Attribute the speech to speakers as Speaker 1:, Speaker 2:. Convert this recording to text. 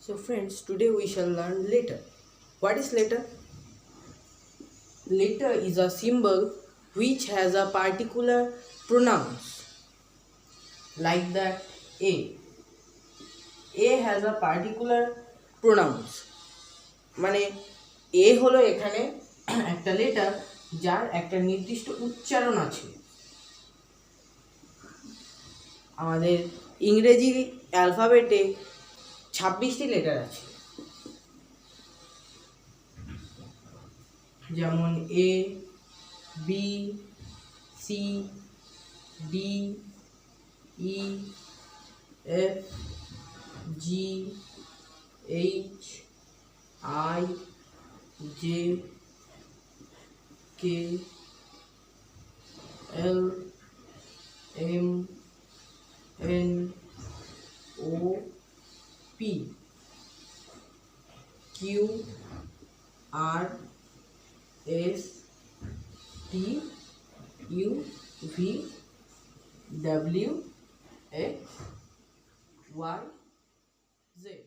Speaker 1: So friends, today we shall learn letter. What is letter? Letter is a symbol which has a particular pronouns like that A. A has a particular pronouns. মানে A হলো এখানে একটা letter যার একটা নির্দিষ্ট উচ্চারণ আছে। আমাদের ইংরেজি অ্যালফাবেটে 26টি লেটার আছে, যেমন A, B, C, D, E, F, G, H, I, J, K, L, M, N, O, P, Q, R, S, T, U, V, W, X, Y, Z.